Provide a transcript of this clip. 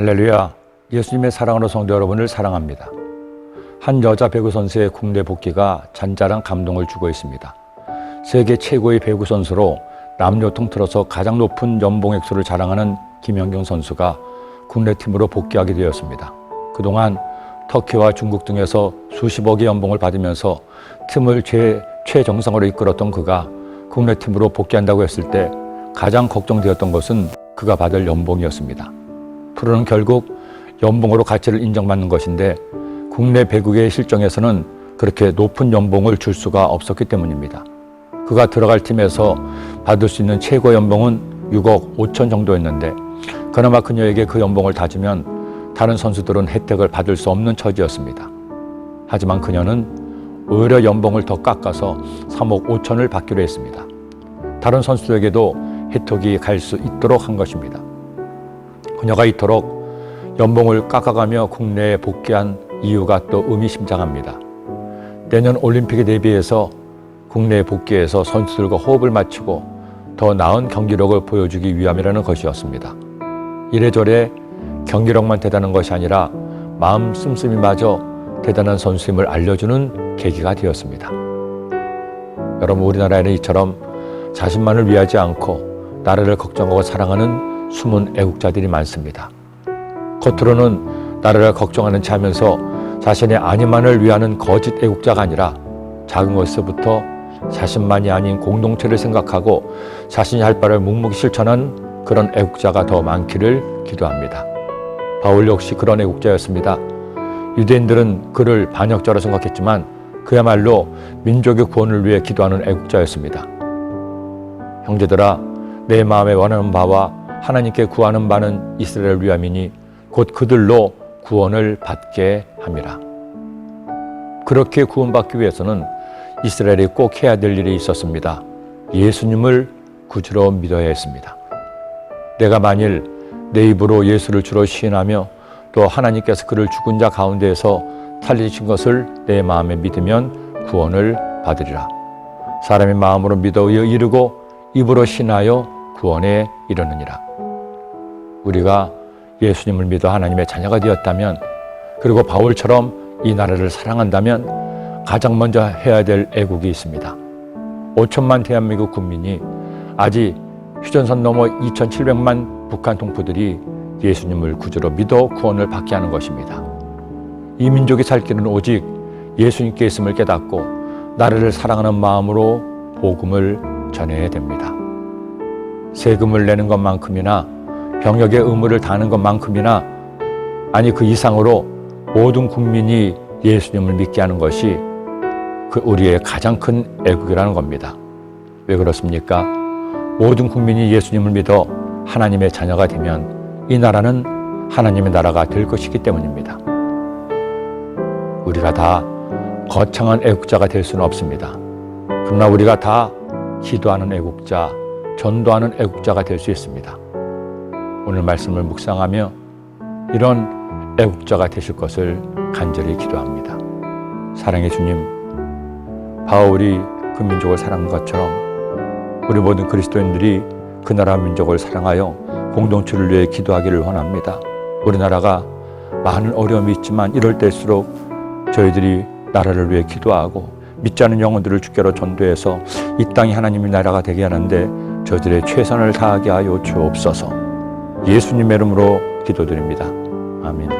할렐루야, 예수님의 사랑으로 성도 여러분을 사랑합니다. 한 여자 배구 선수의 국내 복귀가 잔잔한 감동을 주고 있습니다. 세계 최고의 배구 선수로 남녀 통틀어서 가장 높은 연봉 액수를 자랑하는 김연경 선수가 국내 팀으로 복귀하게 되었습니다. 그동안 터키와 중국 등에서 수십억의 연봉을 받으면서 팀을 최정상으로 이끌었던 그가 국내 팀으로 복귀한다고 했을 때 가장 걱정되었던 것은 그가 받을 연봉이었습니다. 프로는 결국 연봉으로 가치를 인정받는 것인데 국내 배구의 실정에서는 그렇게 높은 연봉을 줄 수가 없었기 때문입니다. 그가 들어갈 팀에서 받을 수 있는 최고 연봉은 6억 5천 정도였는데 그나마 그녀에게 그 연봉을 다주면 다른 선수들은 혜택을 받을 수 없는 처지였습니다. 하지만 그녀는 오히려 연봉을 더 깎아서 3억 5천을 받기로 했습니다. 다른 선수에게도 혜택이 갈 수 있도록 한 것입니다. 그녀가 이토록 연봉을 깎아가며 국내에 복귀한 이유가 또 의미심장합니다. 내년 올림픽에 대비해서 국내에 복귀해서 선수들과 호흡을 맞추고 더 나은 경기력을 보여주기 위함이라는 것이었습니다. 이래저래 경기력만 대단한 것이 아니라 마음 씀씀이마저 대단한 선수임을 알려주는 계기가 되었습니다. 여러분, 우리나라에는 이처럼 자신만을 위하지 않고 나라를 걱정하고 사랑하는 숨은 애국자들이 많습니다. 겉으로는 나라를 걱정하는 체 하면서 자신의 안위만을 위하는 거짓 애국자가 아니라 작은 것에서부터 자신만이 아닌 공동체를 생각하고 자신이 할 바를 묵묵히 실천한 그런 애국자가 더 많기를 기도합니다. 바울 역시 그런 애국자였습니다. 유대인들은 그를 반역자로 생각했지만 그야말로 민족의 구원을 위해 기도하는 애국자였습니다. 형제들아, 내 마음에 원하는 바와 하나님께 구하는 바는 이스라엘 위함이니 곧 그들로 구원을 받게 함이라. 그렇게 구원받기 위해서는 이스라엘이 꼭 해야 될 일이 있었습니다. 예수님을 구주로 믿어야 했습니다. 내가 만일 내 입으로 예수를 주로 시인하며 또 하나님께서 그를 죽은 자 가운데에서 살리신 것을 내 마음에 믿으면 구원을 받으리라. 사람의 마음으로 믿어 이르고 입으로 신하여 구원에 이르느니라. 우리가 예수님을 믿어 하나님의 자녀가 되었다면, 그리고 바울처럼 이 나라를 사랑한다면 가장 먼저 해야 될 애국이 있습니다. 5천만 대한민국 국민이, 아직 휴전선 넘어 2,700만 북한 동포들이 예수님을 구주로 믿어 구원을 받게 하는 것입니다. 이 민족이 살 길은 오직 예수님께 있음을 깨닫고 나라를 사랑하는 마음으로 복음을 전해야 됩니다. 세금을 내는 것만큼이나 병역의 의무를 다하는 것만큼이나, 아니 그 이상으로 모든 국민이 예수님을 믿게 하는 것이 그 우리의 가장 큰 애국이라는 겁니다. 왜 그렇습니까? 모든 국민이 예수님을 믿어 하나님의 자녀가 되면 이 나라는 하나님의 나라가 될 것이기 때문입니다. 우리가 다 거창한 애국자가 될 수는 없습니다. 그러나 우리가 다 기도하는 애국자, 전도하는 애국자가 될 수 있습니다. 오늘 말씀을 묵상하며 이런 애국자가 되실 것을 간절히 기도합니다. 사랑의 주님, 바울이 그 민족을 사랑한 것처럼 우리 모든 그리스도인들이 그 나라 민족을 사랑하여 공동체를 위해 기도하기를 원합니다. 우리나라가 많은 어려움이 있지만 이럴 때일수록 저희들이 나라를 위해 기도하고 믿지 않는 영혼들을 주께로 전도해서 이 땅이 하나님의 나라가 되게 하는데 저희들의 최선을 다하게 하여 주옵소서. 예수님의 이름으로 기도드립니다. 아멘.